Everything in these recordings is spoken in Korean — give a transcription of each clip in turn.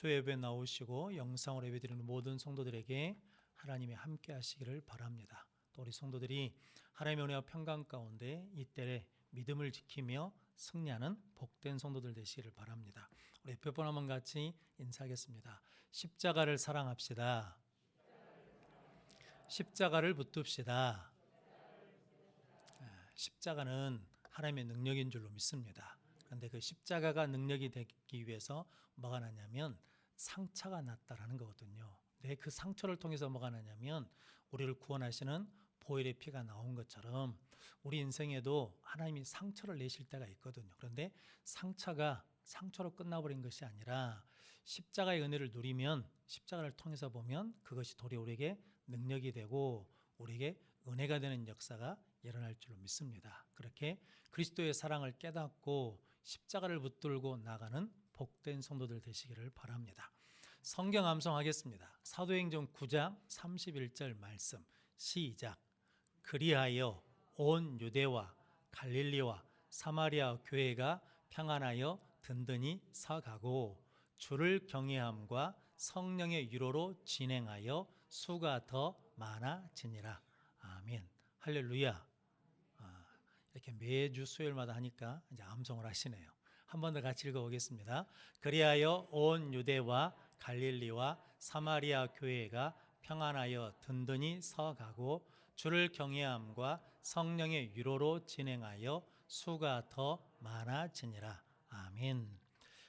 수요예배 나오시고 영상으로 예배드리는 모든 성도들에게 하나님이 함께 하시기를 바랍니다. 또 우리 성도들이 하나님의 은혜와 평강 가운데 이때에 믿음을 지키며 승리하는 복된 성도들 되시기를 바랍니다. 우리 몇 번 한번 같이 인사하겠습니다. 십자가를 사랑합시다. 십자가를 붙듭시다. 십자가는 하나님의 능력인 줄로 믿습니다. 그런데 그 십자가가 능력이 되기 위해서 뭐가 나냐면 상처가 났다라는 거거든요. 그 상처를 통해서 뭐가 나냐면 우리를 구원하시는 보혈의 피가 나온 것처럼 우리 인생에도 하나님이 상처를 내실 때가 있거든요. 그런데 상처가 상처로 끝나버린 것이 아니라 십자가의 은혜를 누리면, 십자가를 통해서 보면 그것이 도리어 우리에게 능력이 되고 우리에게 은혜가 되는 역사가 일어날 줄로 믿습니다. 그렇게 그리스도의 사랑을 깨닫고 십자가를 붙들고 나가는 복된 성도들 되시기를 바랍니다. 성경 암송하겠습니다. 사도행전 9장 31절 말씀 시작. 그리하여 온 유대와 갈릴리와 사마리아 교회가 평안하여 든든히 서가고 주를 경외함과 성령의 위로로 진행하여 수가 더 많아지니라. 아멘. 할렐루야. 이렇게 매주 수요일마다 하니까 이제 암송을 하시네요. 한 번 더 같이 읽어보겠습니다. 그리하여 온 유대와 갈릴리와 사마리아 교회가 평안하여 든든히 서가고 주를 경외함과 성령의 위로로 진행하여 수가 더 많아지니라. 아멘.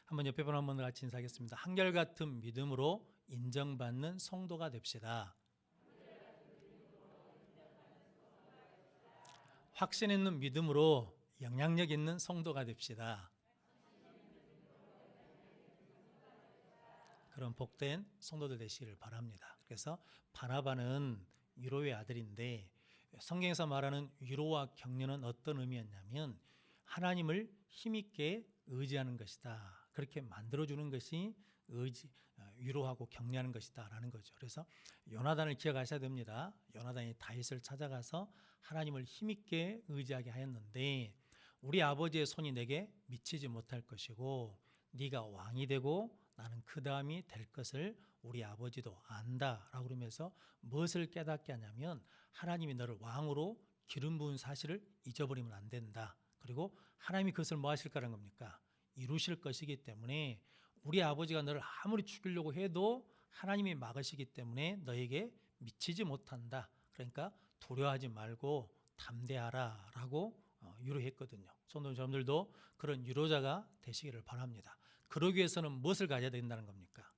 한번 옆에 분 한 번 더 같이 인사하겠습니다. 한결같은 믿음으로 인정받는 성도가 됩시다. 확신 있는 믿음으로 영향력 있는 성도가 됩시다. 그런 복된 성도들 되시기를 바랍니다. 그래서 바나바는 위로의 아들인데 성경에서 말하는 위로와 격려는 어떤 의미였냐면 하나님을 힘있게 의지하는 것이다. 그렇게 만들어주는 것이 위로하고 격려하는 것이다 라는 거죠. 그래서 요나단을 기억하셔야 됩니다. 요나단이 다윗을 찾아가서 하나님을 힘있게 의지하게 하였는데 우리 아버지의 손이 내게 미치지 못할 것이고 네가 왕이 되고 나는 그 다음이 될 것을 우리 아버지도 안다 라고 그러면서 무엇을 깨닫게 하냐면 하나님이 너를 왕으로 기름 부은 사실을 잊어버리면 안 된다. 그리고 하나님이 그것을 뭐 하실 거라는 겁니까? 이루실 것이기 때문에 우리 아버지가 너를 아무리 죽이려고 해도 하나님이 막으시기 때문에 너에게 미치지 못한다. 그러니까 두려워하지 말고 담대하라 라고 위로했거든요. 성도 여러분들도 그런 위로자가 되시기를 바랍니다. 그러기 위해서는 무엇을 가져야 된다는 겁니까?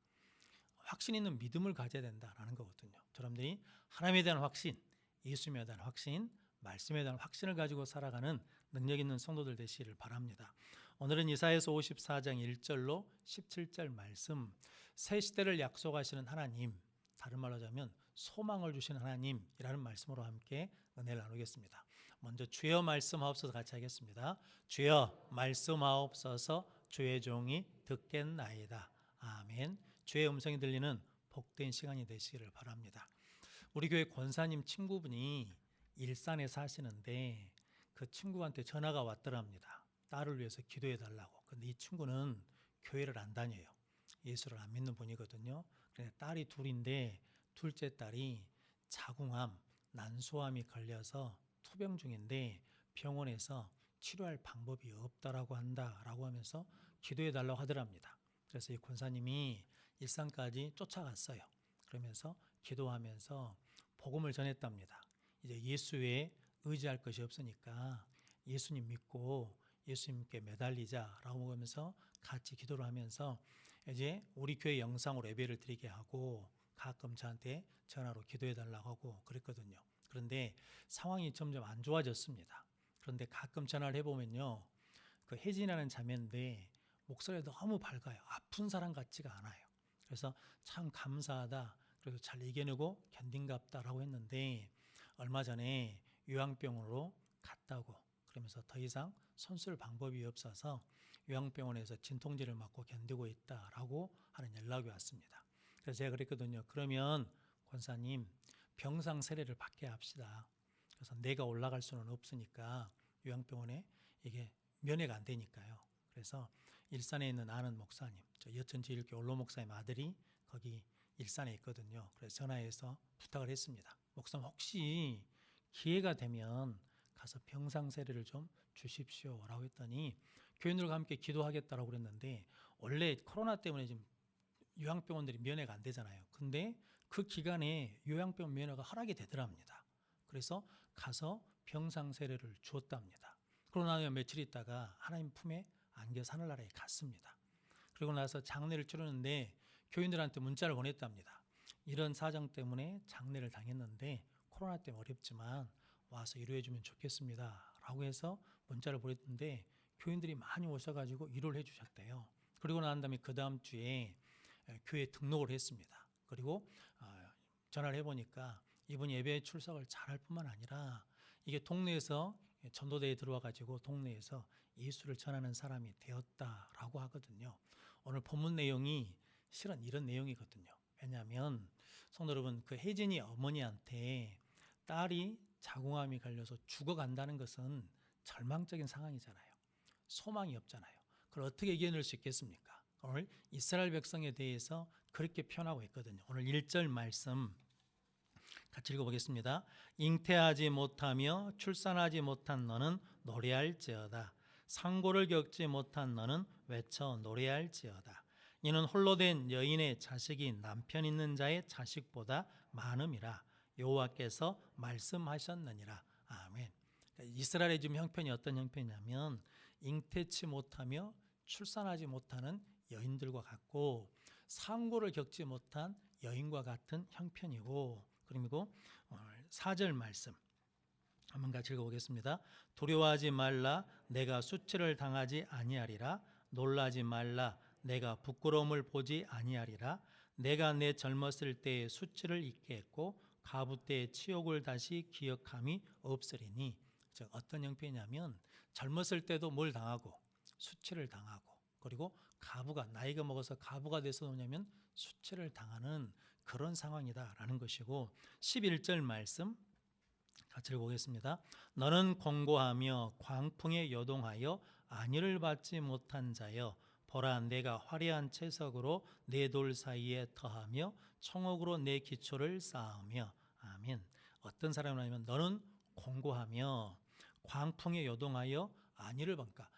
확신 있는 믿음을 가져야 된다는 거거든요. 여러분들이 하나님에 대한 확신, 예수님에 대한 확신, 말씀에 대한 확신을 가지고 살아가는 능력 있는 성도들 되시기를 바랍니다. 오늘은 이사야서 54장 1절로 17절 말씀, 새 시대를 약속하시는 하나님, 다른 말로 하자면 소망을 주시는 하나님이라는 말씀으로 함께 은혜를 나누겠습니다. 먼저 주여 말씀하옵소서 같이 하겠습니다. 주여 말씀하옵소서 주의 종이 듣겠나이다. 아멘. 주의 음성이 들리는 복된 시간이 되시기를 바랍니다. 우리 교회 권사님 친구분이 일산에 사시는데 그 친구한테 전화가 왔더랍니다. 딸을 위해서 기도해 달라고. 근데 이 친구는 교회를 안 다녀요. 예수를 안 믿는 분이거든요. 그런데 딸이 둘인데 둘째 딸이 자궁암, 난소암이 걸려서 투병 중인데 병원에서 치료할 방법이 없다라고 한다라고 하면서 기도해 달라고 하더랍니다. 그래서 이 권사님이 일산까지 쫓아갔어요. 그러면서 기도하면서 복음을 전했답니다. 이제 예수 외에 의지할 것이 없으니까 예수님 믿고 예수님께 매달리자라고 하면서 같이 기도를 하면서 이제 우리 교회 영상으로 예배를 드리게 하고 가끔 저한테 전화로 기도해 달라고 하고 그랬거든요. 그런데 상황이 점점 안 좋아졌습니다. 그런데 가끔 전화를 해보면요, 그 혜진이라는 자매인데 목소리가 너무 밝아요. 아픈 사람 같지가 않아요. 그래서 참 감사하다. 그래서 잘 이겨내고 견딘갑다라고 했는데 얼마 전에 요양병원으로 갔다고 그러면서 더 이상 손쓸 방법이 없어서 요양병원에서 진통제를 맞고 견디고 있다라고 하는 연락이 왔습니다. 그래서 제가 그랬거든요. 그러면 권사님 병상 세례를 받게 합시다. 그래서 내가 올라갈 수는 없으니까 요양병원에 이게 면회가 안 되니까요. 그래서 일산에 있는 아는 목사님, 저 여천제일교회 올로 목사님 아들이 거기 일산에 있거든요. 그래서 전화해서 부탁을 했습니다. 목사님 혹시 기회가 되면 가서 병상 세례를 좀 주십시오라고 했더니 교인들과 함께 기도하겠다라고 그랬는데 원래 코로나 때문에 지금 요양병원들이 면회가 안 되잖아요. 근데 그 기간에 요양병원 면회가 허락이 되더랍니다. 그래서 가서 병상 세례를 주었답니다. 그러고 나면 며칠 있다가 하나님 품에 안겨서 하늘나라에 갔습니다. 그리고 나서 장례를 치르는데 교인들한테 문자를 보냈답니다. 이런 사정 때문에 장례를 당했는데 코로나 때문에 어렵지만 와서 위로해 주면 좋겠습니다 라고 해서 문자를 보냈는데 교인들이 많이 오셔가지고 위로를 해 주셨대요. 그리고 난 다음에 그 다음 주에 교회에 등록을 했습니다. 그리고 전화를 해보니까 이분이 예배에 출석을 잘할 뿐만 아니라 이게 동네에서 전도대에 들어와가지고 동네에서 예수를 전하는 사람이 되었다라고 하거든요. 오늘 본문 내용이 실은 이런 내용이거든요. 왜냐하면 성도 여러분, 그 혜진이 어머니한테 딸이 자궁암이 걸려서 죽어간다는 것은 절망적인 상황이잖아요. 소망이 없잖아요. 그걸 어떻게 이겨낼 수 있겠습니까? 오늘 이스라엘 백성에 대해서 그렇게 표현하고 있거든요. 오늘 1절 말씀 같이 읽어보겠습니다. 잉태하지 못하며 출산하지 못한 너는 노래할지어다. 상고를 겪지 못한 너는 외쳐 노래할지어다. 이는 홀로 된 여인의 자식이 남편 있는 자의 자식보다 많음이라 여호와께서 말씀하셨느니라. 아멘. 이스라엘의 지금 형편이 어떤 형편이냐면 잉태치 못하며 출산하지 못하는 여인들과 같고 상고를 겪지 못한 여인과 같은 형편이고, 그리고 4절 말씀 한번 같이 읽어보겠습니다. 두려워하지 말라. 내가 수치를 당하지 아니하리라. 놀라지 말라. 내가 부끄러움을 보지 아니하리라. 내가 내 젊었을 때의 수치를 잊게 했고 가부 때의 치욕을 다시 기억함이 없으리니. 즉 어떤 형편이냐면 젊었을 때도 뭘 당하고 수치를 당하고, 그리고 가부가 나이가 먹어서 가부가 돼서 뭐냐면 수치를 당하는 그런 상황이다라는 것이고, 11절 말씀 같이 읽어보겠습니다. 너는 공고하며 광풍에 요동하여 안위를 받지 못한 자여, 보라 내가 화려한 채석으로 네 돌 사이에 터하며 청옥으로 내 기초를 쌓으며. 아멘. 어떤 사람이냐면 너는 공고하며 광풍에 요동하여 안위를 받까,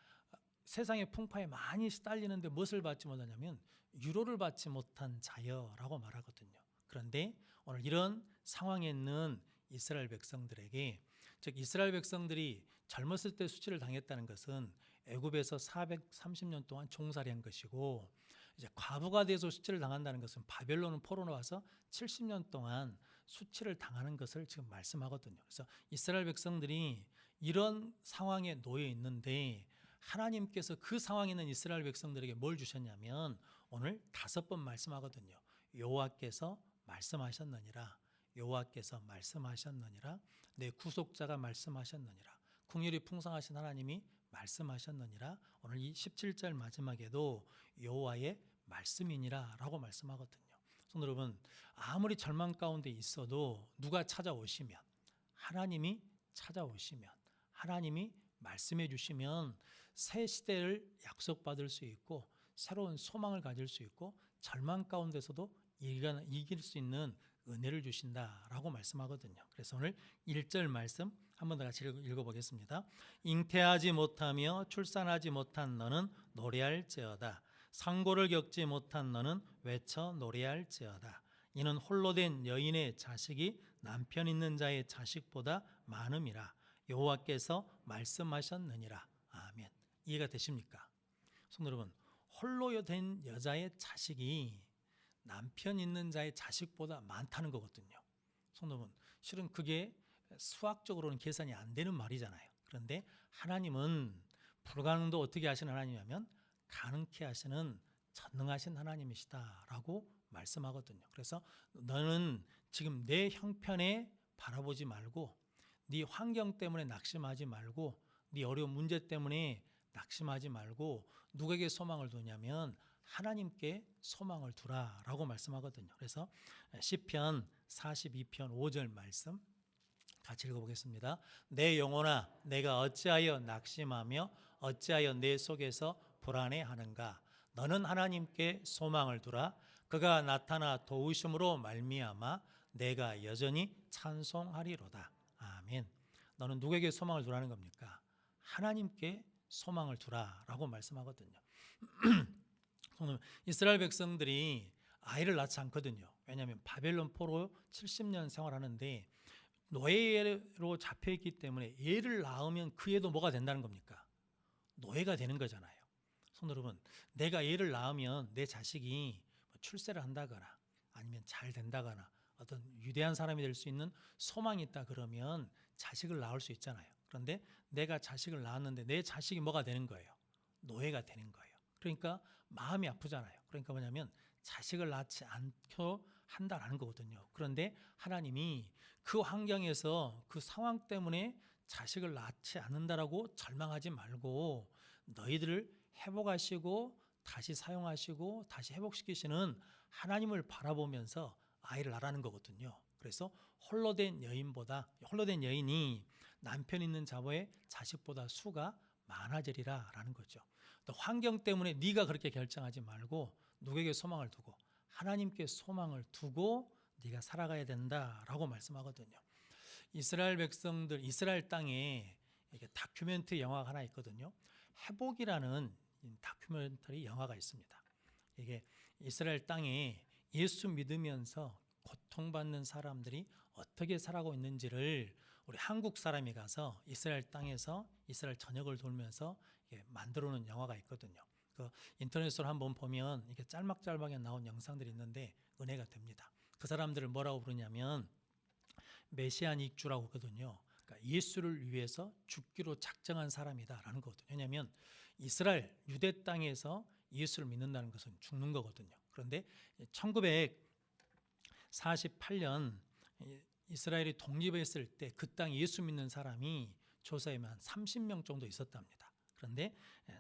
세상의 풍파에 많이 시달리는데 무엇을 받지 못하냐면 위로를 받지 못한 자여라고 말하거든요. 그런데 오늘 이런 상황에 있는 이스라엘 백성들에게, 즉 이스라엘 백성들이 젊었을 때 수치를 당했다는 것은 애굽에서 430년 동안 종살이 한 것이고, 이제 과부가 돼서 수치를 당한다는 것은 바벨론 포로로 와서 70년 동안 수치를 당하는 것을 지금 말씀하거든요. 그래서 이스라엘 백성들이 이런 상황에 놓여 있는데 하나님께서 그 상황에 있는 이스라엘 백성들에게 뭘 주셨냐면 오늘 5번 말씀하거든요. 여호와께서 말씀하셨느니라. 여호와께서 말씀하셨느니라. 내 구속자가 말씀하셨느니라. 긍휼이 풍성하신 하나님이 말씀하셨느니라. 오늘 이 17절 마지막에도 여호와의 말씀이니라 라고 말씀하거든요. 성도 여러분, 아무리 절망 가운데 있어도 누가 찾아오시면, 하나님이 찾아오시면, 하나님이 말씀해 주시면 새 시대를 약속받을 수 있고 새로운 소망을 가질 수 있고 절망 가운데서도 이길 수 있는 은혜를 주신다라고 말씀하거든요. 그래서 오늘 1절 말씀 한번 더 같이 읽어보겠습니다. 잉태하지 못하며 출산하지 못한 너는 노래할지어다. 상고를 겪지 못한 너는 외쳐 노래할지어다. 이는 홀로 된 여인의 자식이 남편 있는 자의 자식보다 많음이라 여호와께서 말씀하셨느니라. 아멘. 이해가 되십니까? 성도 여러분, 홀로 된 여자의 자식이 남편 있는 자의 자식보다 많다는 거거든요. 성도 여러분, 실은 그게 수학적으로는 계산이 안 되는 말이잖아요. 그런데 하나님은 불가능도 어떻게 하시는 하나님이냐면 가능케 하시는 전능하신 하나님이시다라고 말씀하거든요. 그래서 너는 지금 내 형편에 바라보지 말고, 네 환경 때문에 낙심하지 말고, 네 어려운 문제 때문에 낙심하지 말고 누구에게 소망을 두냐면 하나님께 소망을 두라라고 말씀하거든요. 그래서 시편 42편 5절 말씀 같이 읽어보겠습니다. 내 영혼아 내가 어찌하여 낙심하며 어찌하여 내 속에서 불안해하는가. 너는 하나님께 소망을 두라. 그가 나타나 도우심으로 말미암아 내가 여전히 찬송하리로다. 아멘. 너는 누구에게 소망을 두라는 겁니까? 하나님께 소망을 두라라고 말씀하거든요. 이스라엘 백성들이 아이를 낳지 않거든요. 왜냐하면 바벨론 포로 70년 생활하는데 노예로 잡혀있기 때문에 얘를 낳으면 그 애도 뭐가 된다는 겁니까? 노예가 되는 거잖아요. 성도 여러분, 내가 얘를 낳으면 내 자식이 출세를 한다거나 아니면 잘 된다거나 어떤 위대한 사람이 될 수 있는 소망이 있다 그러면 자식을 낳을 수 있잖아요. 그런데 내가 자식을 낳았는데 내 자식이 뭐가 되는 거예요? 노예가 되는 거예요. 그러니까 마음이 아프잖아요. 그러니까 뭐냐면 자식을 낳지 않고 한다라는 거거든요. 그런데 하나님이 그 환경에서 그 상황 때문에 자식을 낳지 않는다라고 절망하지 말고 너희들을 회복하시고 다시 사용하시고 다시 회복시키시는 하나님을 바라보면서 아이를 낳으라는 거거든요. 그래서 홀로 된 여인이 남편 있는 자보의 자식보다 수가 많아지리라 라는 거죠. 또 환경 때문에 네가 그렇게 결정하지 말고 누구에게 소망을 두고 하나님께 소망을 두고 네가 살아가야 된다라고 말씀하거든요. 이스라엘 백성들 이스라엘 땅에 이게 다큐멘터리 영화가 하나 있거든요. 회복이라는 다큐멘터리 영화가 있습니다. 이게 이스라엘 땅에 예수 믿으면서 고통받는 사람들이 어떻게 살아가고 있는지를 우리 한국 사람이 가서 이스라엘 땅에서 이스라엘 전역을 돌면서 만들어 놓은 영화가 있거든요. 그 인터넷으로 한번 보면 이게 짤막짤막하게 나온 영상들이 있는데 은혜가 됩니다. 그 사람들을 뭐라고 부르냐면 메시아닉주라고 하거든요. 그러니까 예수를 위해서 죽기로 작정한 사람이다라는 거거든요. 왜냐하면 이스라엘 유대 땅에서 예수를 믿는다는 것은 죽는 거거든요. 그런데 1948년 이스라엘이 독립했을 때 그 땅 예수 믿는 사람이 조사하면 한 30명 정도 있었답니다. 그런데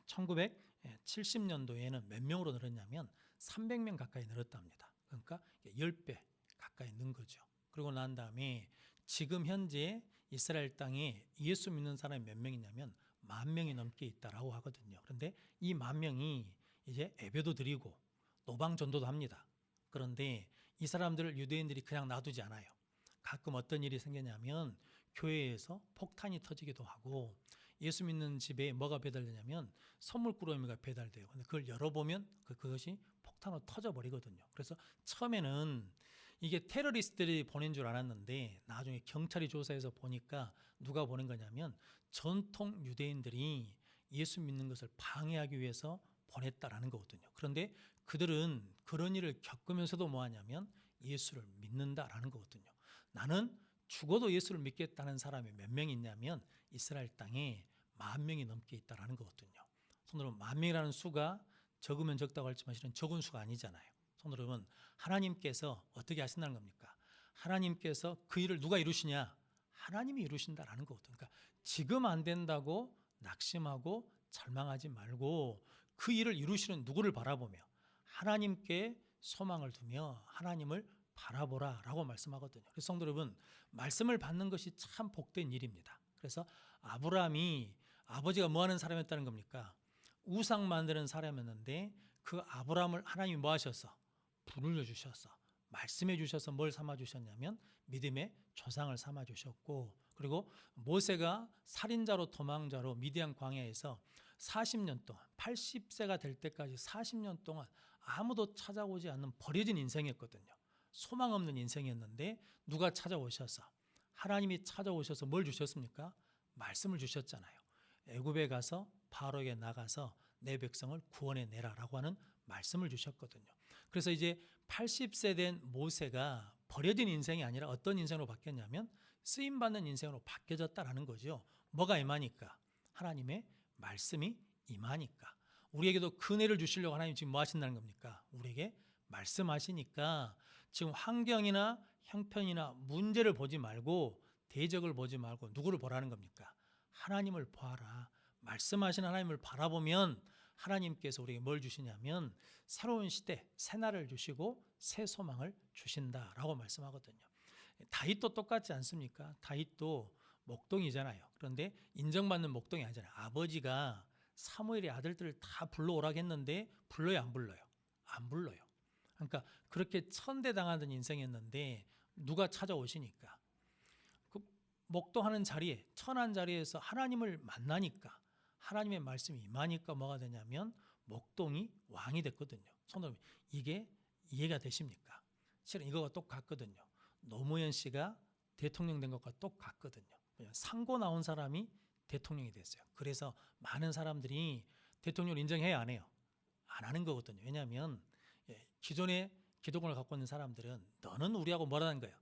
1970년도에는 몇 명으로 늘었냐면 300명 가까이 늘었답니다. 그러니까 10배 가까이 는 거죠. 그러고 난 다음에 지금 현재 이스라엘 땅에 예수 믿는 사람이 몇 명이냐면 10,000명이 넘게 있다라고 하거든요. 그런데 이 10,000명이 이제 예배도 드리고 노방 전도도 합니다. 그런데 이 사람들을 유대인들이 그냥 놔두지 않아요. 가끔 어떤 일이 생기냐면 교회에서 폭탄이 터지기도 하고 예수 믿는 집에 뭐가 배달되냐면 선물꾸러미가 배달돼요. 근데 그걸 열어보면 그것이 폭탄으로 터져버리거든요. 그래서 처음에는 이게 테러리스트들이 보낸 줄 알았는데 나중에 경찰이 조사해서 보니까 누가 보낸 거냐면 전통 유대인들이 예수 믿는 것을 방해하기 위해서 보냈다라는 거거든요. 그런데 그들은 그런 일을 겪으면서도 뭐하냐면 예수를 믿는다라는 거거든요. 나는 죽어도 예수를 믿겠다는 사람이 몇 명 있냐면 이스라엘 땅에 10,000명이 넘게 있다라는 거거든요. 성도 여러분, 10,000명이라는 수가 적으면 적다고 할지만 실은 적은 수가 아니잖아요. 성도 여러분, 하나님께서 어떻게 하신다는 겁니까? 하나님께서 그 일을 누가 이루시냐? 하나님이 이루신다라는 거거든요. 그러니까 지금 안 된다고 낙심하고 절망하지 말고 그 일을 이루시는 누구를 바라보며 하나님께 소망을 두며 하나님을 바라보라라고 말씀하거든요. 그래서 성도 여러분, 말씀을 받는 것이 참 복된 일입니다. 그래서 아브라함이 아버지가 뭐 하는 사람이었다는 겁니까? 우상 만드는 사람이었는데 그 아브라함을 하나님이 뭐 하셔서 불을 주셔서 말씀해 주셔서 뭘 삼아 주셨냐면 믿음의 조상을 삼아 주셨고, 그리고 모세가 살인자로 도망자로 미디안 광야에서 40년 동안 80세가 될 때까지 40년 동안 아무도 찾아오지 않는 버려진 인생이었거든요. 소망 없는 인생이었는데 누가 찾아오셔서 하나님이 찾아오셔서 뭘 주셨습니까? 말씀을 주셨잖아요. 애굽에 가서 바로에게 나가서 내 백성을 구원해 내라라고 하는 말씀을 주셨거든요. 그래서 이제 80세 된 모세가 버려진 인생이 아니라 어떤 인생으로 바뀌었냐면 쓰임받는 인생으로 바뀌어졌다라는 거죠. 뭐가 임하니까? 하나님의 말씀이 임하니까. 우리에게도 은혜를 주시려고 하나님 지금 뭐 하신다는 겁니까? 우리에게 말씀하시니까 지금 환경이나 형편이나 문제를 보지 말고 대적을 보지 말고 누구를 보라는 겁니까? 하나님을 보아라. 말씀하신 하나님을 바라보면 하나님께서 우리에게 뭘 주시냐면 새로운 시대, 새 날을 주시고 새 소망을 주신다라고 말씀하거든요. 다윗도 똑같지 않습니까? 다윗도 목동이잖아요. 그런데 인정받는 목동이 아니잖아요. 아버지가 사무엘의 아들들을 다 불러오라고 했는데 불러요, 안 불러요? 안 불러요. 그러니까 그렇게 천대당하던 인생이었는데 누가 찾아오시니까 그 목동하는 자리에, 천한 자리에서 하나님을 만나니까, 하나님의 말씀이 임하니까 뭐가 되냐면 목동이 왕이 됐거든요. 성도님, 이게 이해가 되십니까? 실은 이거가 똑같거든요. 노무현 씨가 대통령 된 것과 똑같거든요. 상고 나온 사람이 대통령이 됐어요. 그래서 많은 사람들이 대통령을 인정해야 안 해요? 안 하는 거거든요. 왜냐하면 기존의 기득권을 갖고 있는 사람들은 너는 우리하고 뭐라는 거예요?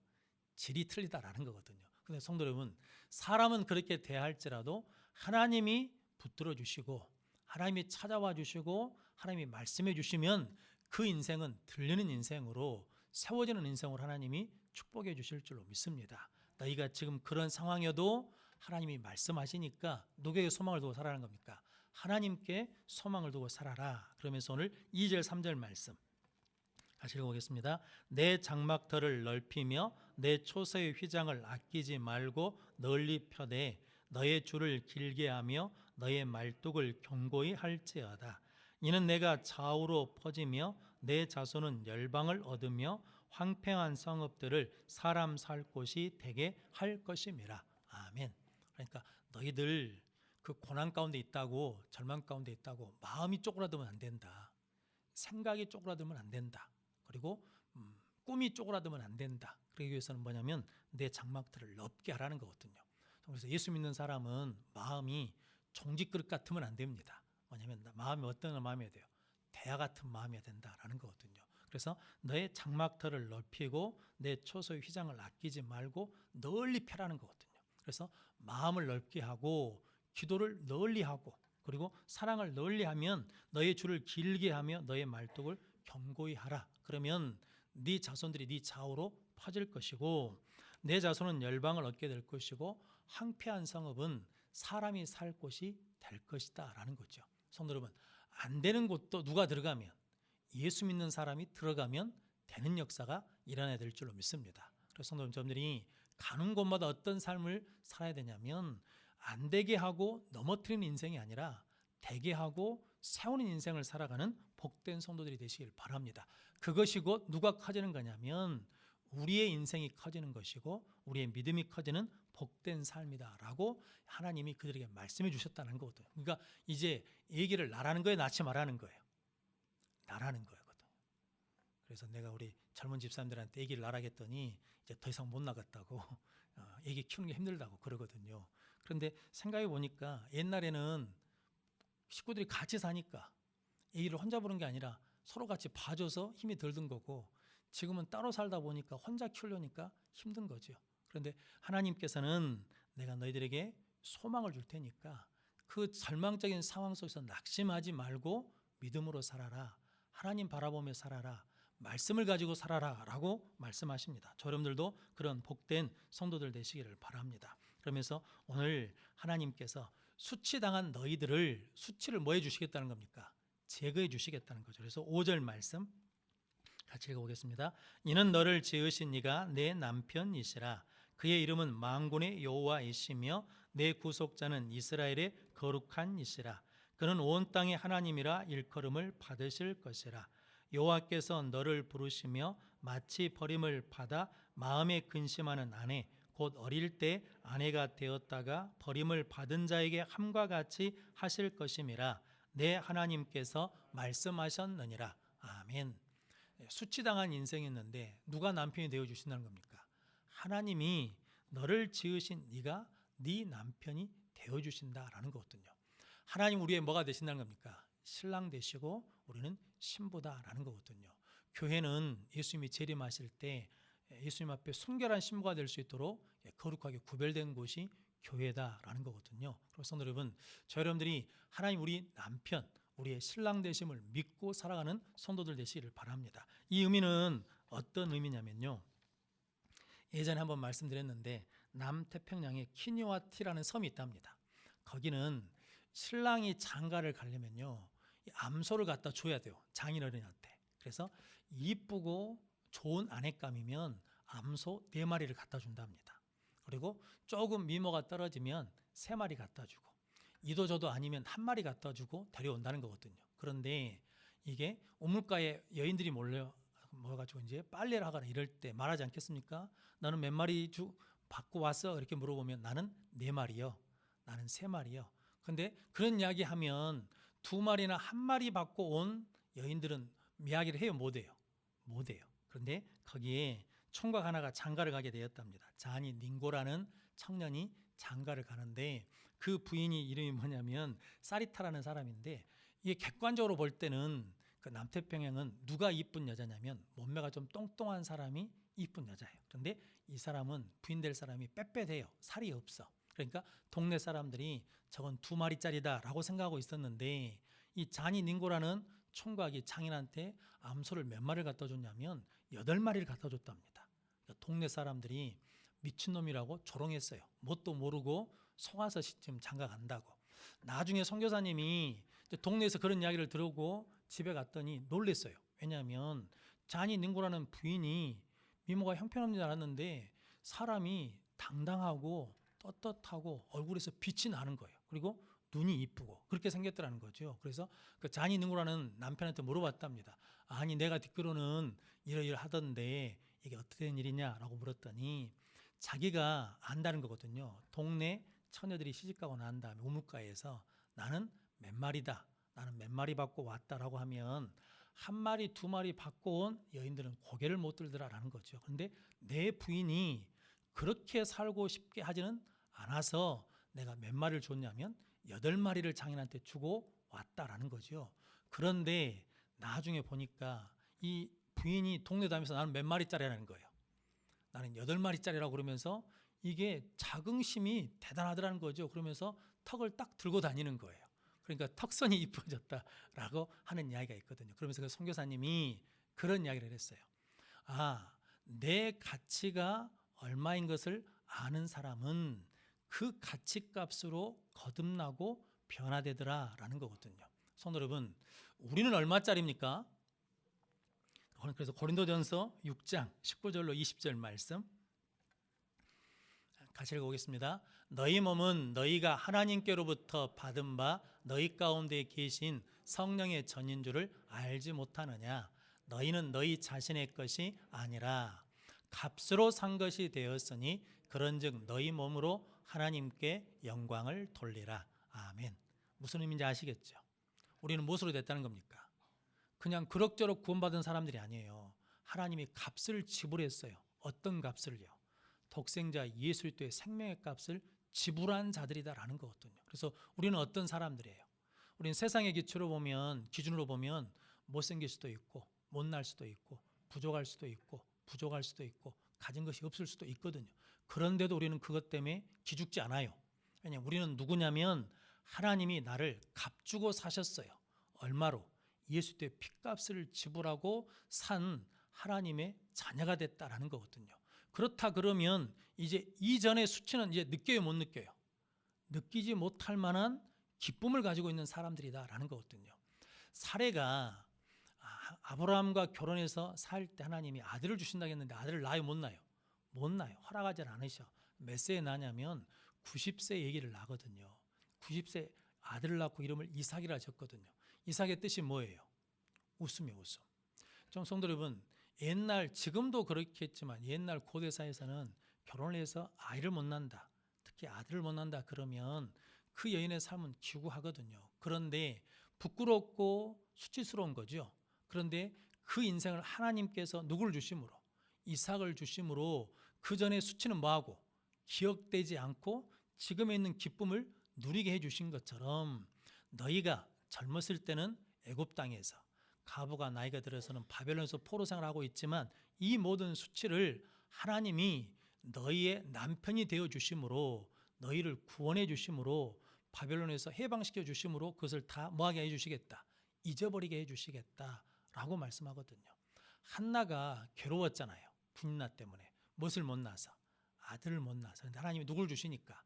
질이 틀리다라는 거거든요. 근데 성도 여러분, 사람은 그렇게 대할지라도 하나님이 붙들어 주시고 하나님이 찾아와 주시고 하나님이 말씀해 주시면 그 인생은 들리는 인생으로 세워지는 인생으로 하나님이 축복해 주실 줄로 믿습니다. 너희가 지금 그런 상황이어도 하나님이 말씀하시니까 누구에게 소망을 두고 살아라는 겁니까? 하나님께 소망을 두고 살아라. 그러면서 오늘 2절 3절 말씀 같이 읽어보겠습니다. 내 장막터를 넓히며 내 초소의 휘장을 아끼지 말고 널리 펴되 너의 줄을 길게 하며 너의 말뚝을 견고히 할지어다. 이는 내가 좌우로 퍼지며 내 자손은 열방을 얻으며 황폐한 성읍들을 사람 살 곳이 되게 할 것임이라. 아멘. 그러니까 너희들 그 고난 가운데 있다고, 절망 가운데 있다고 마음이 쪼그라들면 안 된다. 생각이 쪼그라들면 안 된다. 그리고 꿈이 쪼그라들면 안 된다. 그러기 위해서는 뭐냐면 내 장막들을 넓게 하라는 거거든요. 그래서 예수 믿는 사람은 마음이 종지그릇 같으면 안 됩니다. 뭐냐면 마음이 어떤 마음이어야 돼요? 대야 같은 마음이어야 된다라는 거거든요. 그래서 너의 장막터를 넓히고 내 초소의 휘장을 아끼지 말고 널리 펴라는 거거든요. 그래서 마음을 넓게 하고 기도를 널리 하고 그리고 사랑을 널리 하면 너의 줄을 길게 하며 너의 말뚝을 견고히 하라. 그러면 네 자손들이 네 좌우로 퍼질 것이고 내 자손은 열방을 얻게 될 것이고 황폐한 성읍은 사람이 살 곳이 될 것이다 라는 거죠. 성도 여러분, 안 되는 곳도 누가 들어가면, 예수 믿는 사람이 들어가면 되는 역사가 일어나야 될 줄로 믿습니다. 그래서 성도 여러분들이 가는 곳마다 어떤 삶을 살아야 되냐면 안 되게 하고 넘어뜨리는 인생이 아니라 되게 하고 세우는 인생을 살아가는 복된 성도들이 되시길 바랍니다. 그것이 곧 누가 커지는 거냐면 우리의 인생이 커지는 것이고 우리의 믿음이 커지는 복된 삶이다라고 하나님이 그들에게 말씀해 주셨다는 거거든요. 그러니까 이제 얘기를 나라는 거예요, 낳지 말라는 거예요? 나라는 거거든요. 그래서 내가 우리 젊은 집사님들한테 얘기를 나라겠더니 이제 더 이상 못 나갔다고 애기 키우는 게 힘들다고 그러거든요. 그런데 생각해 보니까 옛날에는 식구들이 같이 사니까 애기를 혼자 보는 게 아니라 서로 같이 봐줘서 힘이 덜 든 거고 지금은 따로 살다 보니까 혼자 키우려니까 힘든 거죠. 그런데 하나님께서는 내가 너희들에게 소망을 줄 테니까 그 절망적인 상황 속에서 낙심하지 말고 믿음으로 살아라. 하나님 바라보며 살아라. 말씀을 가지고 살아라 라고 말씀하십니다. 여러분들도 그런 복된 성도들 되시기를 바랍니다. 그러면서 오늘 하나님께서 수치당한 너희들을 수치를 뭐 해주시겠다는 겁니까? 제거해 주시겠다는 거죠. 그래서 5절 말씀 같이 읽어보겠습니다. 이는 너를 지으신 이가 내 남편이시라. 그의 이름은 만군의 여호와이시며 내 구속자는 이스라엘의 거룩한 이시라. 그는 온 땅의 하나님이라 일컬음을 받으실 것이라. 여호와께서 너를 부르시며 마치 버림을 받아 마음에 근심하는 아내 곧 어릴 때 아내가 되었다가 버림을 받은 자에게 함과 같이 하실 것임이라. 내 하나님께서 말씀하셨느니라. 아멘. 수치당한 인생이었는데 누가 남편이 되어주신다는 겁니까? 하나님이 너를 지으신 네가 네 남편이 되어주신다라는 거거든요. 하나님 우리의 뭐가 되신다는 겁니까? 신랑 되시고 우리는 신부다라는 거거든요. 교회는 예수님이 재림하실 때 예수님 앞에 순결한 신부가 될 수 있도록 거룩하게 구별된 곳이 교회다라는 거거든요. 그래서 성도 여러분, 저 여러분들이 하나님 우리 남편, 우리의 신랑 되심을 믿고 살아가는 성도들 되시기를 바랍니다. 이 의미는 어떤 의미냐면요. 예전에 한번 말씀드렸는데 남태평양에 키니와티라는 섬이 있답니다. 거기는 신랑이 장가를 가려면요, 암소를 갖다 줘야 돼요. 장인어른한테. 그래서 이쁘고 좋은 아내감이면 암소 4마리를 갖다 준답니다. 그리고 조금 미모가 떨어지면 3마리 갖다 주고 이도저도 아니면 한 마리 갖다 주고 데려온다는 거거든요. 그런데 이게 우물가에 여인들이 모여가지고 이제 빨래를 하거나 이럴 때 말하지 않겠습니까? 너는 몇 마리 받고 왔어? 이렇게 물어보면 나는 4마리요. 나는 3마리요. 근데 그런 이야기 하면 2마리나 1마리 받고 온 여인들은 이야기를 해요? 못 해요? 못 해요. 그런데 거기에 총각 하나가 장가를 가게 되었답니다. 자니 닝고라는 청년이 장가를 가는데 그 부인이 이름이 뭐냐면 사리타라는 사람인데, 이게 객관적으로 볼 때는 그 남태평양은 누가 이쁜 여자냐면 몸매가 좀 똥똥한 사람이 이쁜 여자예요. 그런데 이 사람은 부인 될 사람이 빽빽해요. 살이 없어. 그러니까 동네 사람들이 저건 2마리짜리다 라고 생각하고 있었는데, 이 자니 닝고라는 총각이 장인한테 암소를 몇 마리를 갖다 줬냐면 8마리를 갖다 줬답니다. 그러니까 동네 사람들이 미친놈이라고 조롱했어요. 뭣도 모르고 속아서 지금 장가 간다고. 나중에 선교사님이 동네에서 그런 이야기를 들었고 집에 갔더니 놀랬어요. 왜냐하면 자니 닝고라는 부인이 미모가 형편없는 줄 알았는데 사람이 당당하고 떳떳하고 얼굴에서 빛이 나는 거예요. 그리고 눈이 이쁘고 그렇게 생겼더라는 거죠. 그래서 그 자니 닝고라는 남편한테 물어봤답니다. 아니 내가 듣기로는 이러이러하던데 이게 어떻게 된 일이냐라고 물었더니 자기가 안다는 거거든요. 동네 처녀들이 시집가고 난 다음에 우물가에서 나는 몇 마리다, 나는 몇 마리 받고 왔다라고 하면 1마리 2마리 받고 온 여인들은 고개를 못 들더라라는 거죠. 그런데 내 부인이 그렇게 살고 싶게 하지는 않아서 내가 몇 마리를 줬냐면 8마리를 장인한테 주고 왔다라는 거죠. 그런데 나중에 보니까 이 부인이 동네 다니면서 나는 몇 마리짜리라는 거예요. 나는 8마리짜리라고 그러면서 이게 자긍심이 대단하더라는 거죠. 그러면서 턱을 딱 들고 다니는 거예요. 그러니까 턱선이 이뻐졌다라고 하는 이야기가 있거든요. 그러면서 그 선교사님이 그런 이야기를 했어요. 내 가치가 얼마인 것을 아는 사람은 그 가치값으로 거듭나고 변화되더라라는 거거든요. 성도 여러분, 우리는 얼마짜리입니까? 그래서 고린도전서 6장 19절로 20절 말씀 같이 읽어보겠습니다. 너희 몸은 너희가 하나님께로부터 받은 바 너희 가운데 계신 성령의 전인 줄을 알지 못하느냐? 너희는 너희 자신의 것이 아니라 값으로 산 것이 되었으니 그런즉 너희 몸으로 하나님께 영광을 돌리라. 아멘. 무슨 의미인지 아시겠죠? 우리는 무엇으로 됐다는 겁니까? 그냥 그럭저럭 구원받은 사람들이 아니에요. 하나님이 값을 지불했어요. 어떤 값을요? 독생자 예수 그리스도의 생명의 값을 지불한 자들이다라는 거거든요. 그래서 우리는 어떤 사람들이에요? 우리는 세상의 기준으로 보면 못생길 수도 있고 못날 수도 있고 부족할 수도 있고 가진 것이 없을 수도 있거든요. 그런데도 우리는 그것 때문에 기죽지 않아요. 왜냐하면 우리는 누구냐면 하나님이 나를 값주고 사셨어요. 얼마로? 예수 때 핏값을 지불하고 산 하나님의 자녀가 됐다라는 거거든요. 그렇다 그러면 이제 이전의 수치는 이제 느껴요, 못 느껴요? 느끼지 못할 만한 기쁨을 가지고 있는 사람들이다라는 거거든요. 사례가 아브라함과 결혼해서 살 때 하나님이 아들을 주신다고 했는데 아들을 낳아요, 못 낳아요? 못 낳아요. 허락하지 않으셔. 몇 세에 낳냐면 90세 얘기를 나거든요. 90세 아들을 낳고 이름을 이삭이라 졌거든요. 이삭의 뜻이 뭐예요? 웃음이에요, 웃음. 좀 성도 여러분, 지금도 그렇겠지만 옛날 고대사에서는 결혼을 해서 아이를 못 낳는다, 특히 아들을 못 낳는다 그러면 그 여인의 삶은 기구하거든요. 그런데 부끄럽고 수치스러운 거죠. 그런데 그 인생을 하나님께서 누구를 주심으로? 이삭을 주심으로 그 전에 수치는 뭐하고? 기억되지 않고 지금에 있는 기쁨을 누리게 해주신 것처럼 너희가 젊었을 때는 애굽 땅에서, 가부가 나이가 들어서는 바벨론에서 포로 생활하고 있지만 이 모든 수치를 하나님이 너희의 남편이 되어 주심으로, 너희를 구원해 주심으로, 바벨론에서 해방시켜 주심으로 그것을 다 뭐하게 해 주시겠다, 잊어버리게 해 주시겠다라고 말씀하거든요. 한나가 괴로웠잖아요. 분나 때문에. 무엇을 못 낳아서? 아들을 못 낳아서. 그런데 하나님이 누굴 주시니까?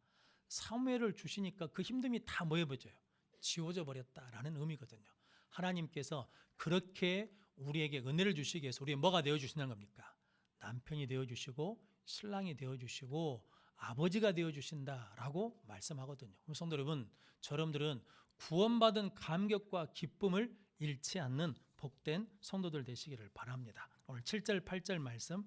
사무엘을 주시니까 그 힘듦이 다 뭐해버려요? 지워져 버렸다라는 의미거든요. 하나님께서 그렇게 우리에게 은혜를 주시기 위해서 우리의 뭐가 되어주신다는 겁니까? 남편이 되어주시고 신랑이 되어주시고 아버지가 되어주신다라고 말씀하거든요. 그럼 성도 여러분, 여러분들은 구원받은 감격과 기쁨을 잃지 않는 복된 성도들 되시기를 바랍니다. 오늘 7절 8절 말씀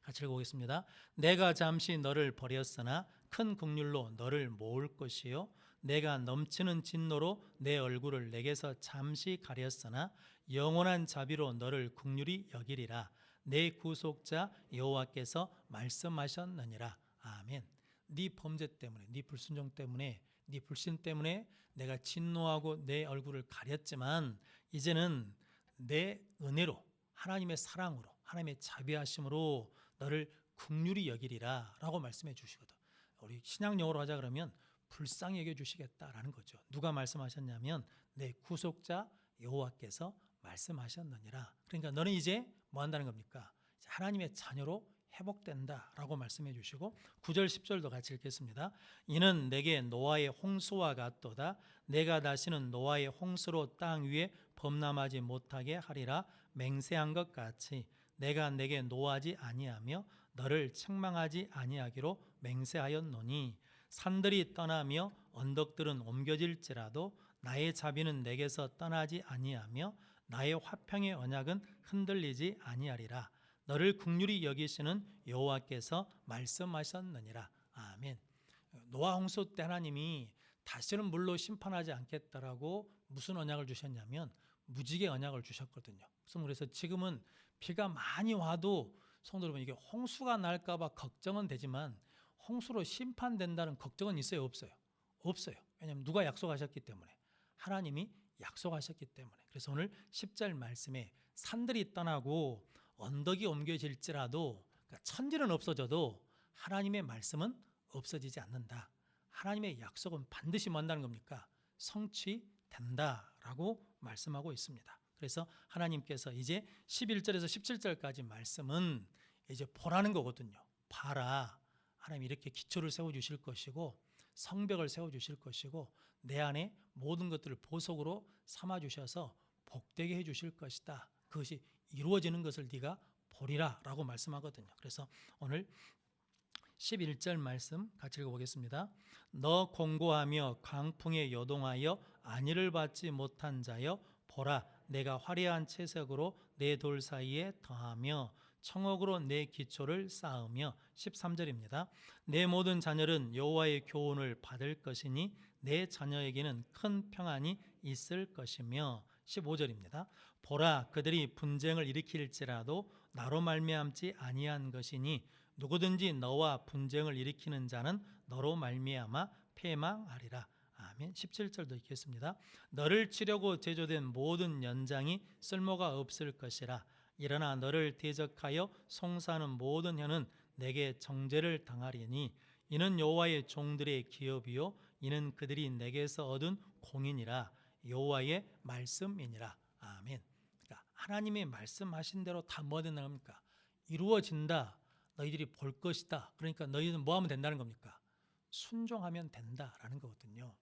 같이 읽어보겠습니다. 내가 잠시 너를 버렸으나 큰 긍휼로 너를 모을 것이요 내가 넘치는 진노로 내 얼굴을 내게서 잠시 가렸으나 영원한 자비로 너를 긍휼히 여기리라. 내 구속자 여호와께서 말씀하셨느니라. 아멘. 네 범죄 때문에, 네 불순종 때문에, 네 불신 때문에 내가 진노하고 내 얼굴을 가렸지만 이제는 내 은혜로, 하나님의 사랑으로, 하나님의 자비하심으로 너를 긍휼히 여기리라 라고 말씀해 주시거든. 우리 신약 용어로 하자 그러면 불쌍히 여겨주시겠다라는 거죠. 누가 말씀하셨냐면 내 구속자 여호와께서 말씀하셨느니라. 그러니까 너는 이제 뭐 한다는 겁니까? 이제 하나님의 자녀로 회복된다라고 말씀해 주시고 9절 10절도 같이 읽겠습니다. 이는 내게 노아의 홍수와 같도다. 내가 다시는 노아의 홍수로 땅 위에 범람하지 못하게 하리라. 맹세한 것 같이 내가 내게 노하지 아니하며 너를 책망하지 아니하기로 맹세하였노니 산들이 떠나며 언덕들은 옮겨질지라도 나의 자비는 내게서 떠나지 아니하며 나의 화평의 언약은 흔들리지 아니하리라. 너를 긍휼히 여기시는 여호와께서 말씀하셨느니라. 아멘. 노아 홍수 때 하나님이 다시는 물로 심판하지 않겠다라고 무슨 언약을 주셨냐면 무지개 언약을 주셨거든요. 그래서 지금은 비가 많이 와도 성도 여러분, 이게 홍수가 날까 봐 걱정은 되지만 홍수로 심판된다는 걱정은 있어요, 없어요? 없어요. 왜냐하면 누가 약속하셨기 때문에, 하나님이 약속하셨기 때문에. 그래서 오늘 10절 말씀에 산들이 떠나고 언덕이 옮겨질지라도, 그러니까 천지는 없어져도 하나님의 말씀은 없어지지 않는다. 하나님의 약속은 반드시 뭐 한다는 겁니까? 성취된다라고 말씀하고 있습니다. 그래서 하나님께서 이제 11절에서 17절까지 말씀은 이제 보라는 거거든요. 봐라. 하나님이 이렇게 기초를 세워주실 것이고 성벽을 세워주실 것이고 내 안에 모든 것들을 보석으로 삼아주셔서 복되게 해주실 것이다. 그것이 이루어지는 것을 네가 보리라 라고 말씀하거든요. 그래서 오늘 11절 말씀 같이 읽어보겠습니다. 너 공고하며 강풍에 요동하여 안위를 받지 못한 자여 보라 내가 화려한 채색으로 내 돌 사이에 더하며 청옥으로 내 기초를 쌓으며 13절입니다. 내 모든 자녀는 여호와의 교훈을 받을 것이니 내 자녀에게는 큰 평안이 있을 것이며 15절입니다. 보라 그들이 분쟁을 일으킬지라도 나로 말미암지 아니한 것이니 누구든지 너와 분쟁을 일으키는 자는 너로 말미암아 패망하리라. 아멘. 17절도 읽겠습니다. 너를 치려고 제조된 모든 연장이 쓸모가 없을 것이라. 일어나 너를 대적하여 송사하는 모든 혀는 내게 정죄를 당하리니 이는 여호와의 종들의 기업이요 이는 그들이 내게서 얻은 공인이라. 여호와의 말씀이니라. 아멘. 그러니까 하나님의 말씀하신 대로 다 뭐 된다는 겁니까? 이루어진다. 너희들이 볼 것이다. 그러니까 너희는 뭐 하면 된다는 겁니까? 순종하면 된다라는 거거든요.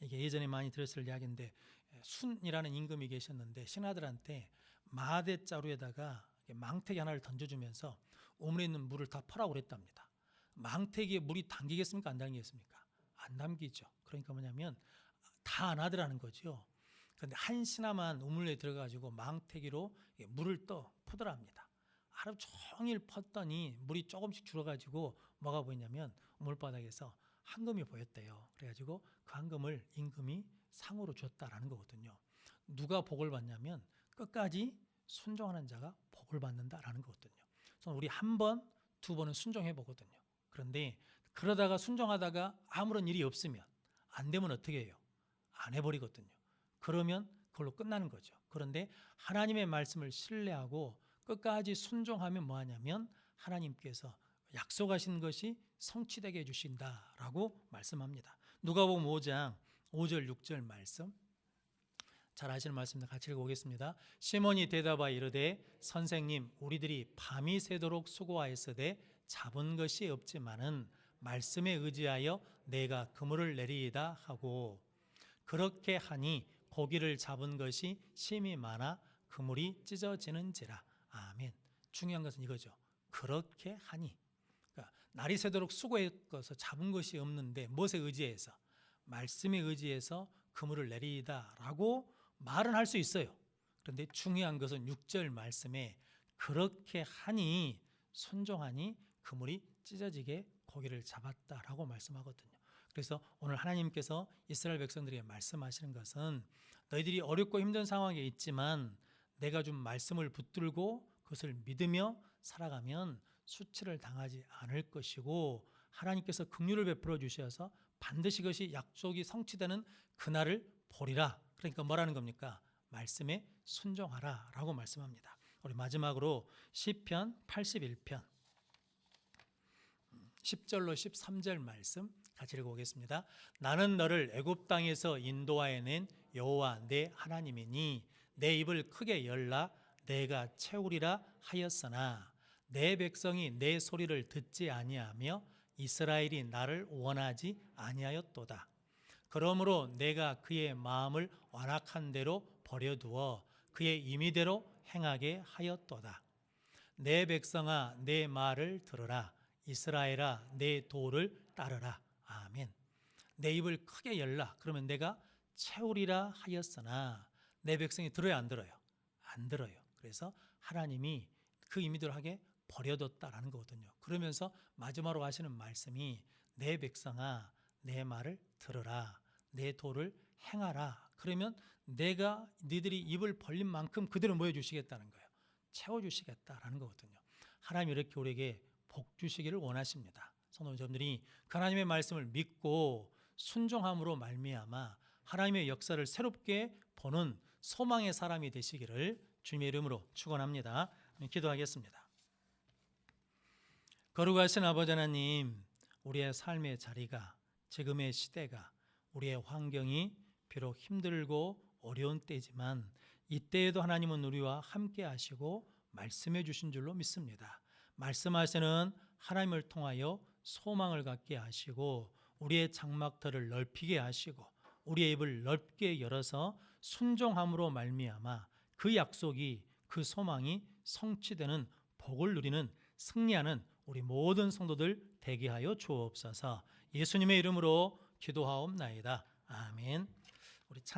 이게 예전에 많이 들었을 이야기인데 순이라는 임금이 계셨는데 신하들한테 마대자루에다가 망태기 하나를 던져주면서 우물에 있는 물을 다 퍼라고 그랬답니다. 망태기에 물이 담기겠습니까? 안 담기겠습니까? 안 담기죠. 그러니까 뭐냐면 다 안 하더라는 거죠. 그런데 한 신하만 우물에 들어가지고 망태기로 물을 또 퍼더랍니다. 하루 종일 펐더니 물이 조금씩 줄어가지고 뭐가 보이냐면 우물바닥에서 황금이 보였대요. 그래가지고 그 황금을 임금이 상으로 줬다라는 거거든요. 누가 복을 받냐면 끝까지 순종하는 자가 복을 받는다라는 거거든요. 그래서 우리 한 번, 두 번은 순종해 보거든요. 그런데 그러다가 순종하다가 아무런 일이 없으면 안 되면 어떻게 해요? 안 해버리거든요. 그러면 그걸로 끝나는 거죠. 그런데 하나님의 말씀을 신뢰하고 끝까지 순종하면 뭐하냐면 하나님께서 약속하신 것이 성취되게 해주신다라고 말씀합니다. 누가복음 5장 5절 6절 말씀 잘 아시는 말씀입니다. 같이 읽어보겠습니다. 시몬이 대답하여 이르되 선생님 우리들이 밤이 새도록 수고하였으되 잡은 것이 없지만은 말씀에 의지하여 내가 그물을 내리이다 하고 그렇게 하니 고기를 잡은 것이 심히 많아 그물이 찢어지는지라. 아멘. 중요한 것은 이거죠. 그렇게 하니. 그러니까 날이 새도록 수고해서 잡은 것이 없는데 무엇에 의지해서? 말씀에 의지해서 그물을 내리다라고 말은 할 수 있어요. 그런데 중요한 것은 6절 말씀에 그렇게 하니 순종하니 그물이 찢어지게 고기를 잡았다라고 말씀하거든요. 그래서 오늘 하나님께서 이스라엘 백성들에게 말씀하시는 것은 너희들이 어렵고 힘든 상황에 있지만 내가 준 말씀을 붙들고 그것을 믿으며 살아가면 수치를 당하지 않을 것이고 하나님께서 긍휼을 베풀어 주셔서 반드시 그것이 약속이 성취되는 그날을 보리라. 그러니까 뭐라는 겁니까? 말씀에 순종하라 라고 말씀합니다. 우리 마지막으로 시편 81편 10절로 13절 말씀 같이 읽어보겠습니다. 나는 너를 애굽 땅에서 인도하여 낸 여호와 내 하나님이니 내 입을 크게 열라 내가 채우리라 하였으나 내 백성이 내 소리를 듣지 아니하며 이스라엘이 나를 원하지 아니하였도다. 그러므로 내가 그의 마음을 완악한 대로 버려두어 그의 임의대로 행하게 하였도다. 내 백성아 내 말을 들으라. 이스라엘아 내 도를 따르라. 아멘. 내 입을 크게 열라. 그러면 내가 채우리라 하였으나 내 백성이 들어요 안 들어요? 안 들어요. 그래서 하나님이 그 임의대로 하게 버려뒀다라는 거거든요. 그러면서 마지막으로 하시는 말씀이 내 백성아 내 말을 들으라. 내 도를 행하라. 그러면 내가 너희들이 입을 벌린 만큼 그대로 뭐 해주시겠다는 거예요. 채워주시겠다라는 거거든요. 하나님 이렇게 우리에게 복 주시기를 원하십니다. 성도 여러분들이 그 하나님의 말씀을 믿고 순종함으로 말미암아 하나님의 역사를 새롭게 보는 소망의 사람이 되시기를 주님의 이름으로 축원합니다. 기도하겠습니다. 거룩하신 아버지 하나님, 우리의 삶의 자리가 지금의 시대가 우리의 환경이 비록 힘들고 어려운 때지만 이때에도 하나님은 우리와 함께 하시고 말씀해 주신 줄로 믿습니다. 말씀하시는 하나님을 통하여 소망을 갖게 하시고 우리의 장막터를 넓히게 하시고 우리의 입을 넓게 열어서 순종함으로 말미암아 그 약속이 그 소망이 성취되는 복을 누리는 승리하는 우리 모든 성도들 되게 하여 주옵소서. 예수님의 이름으로 기도하옵나이다. 아멘. 우리 찬양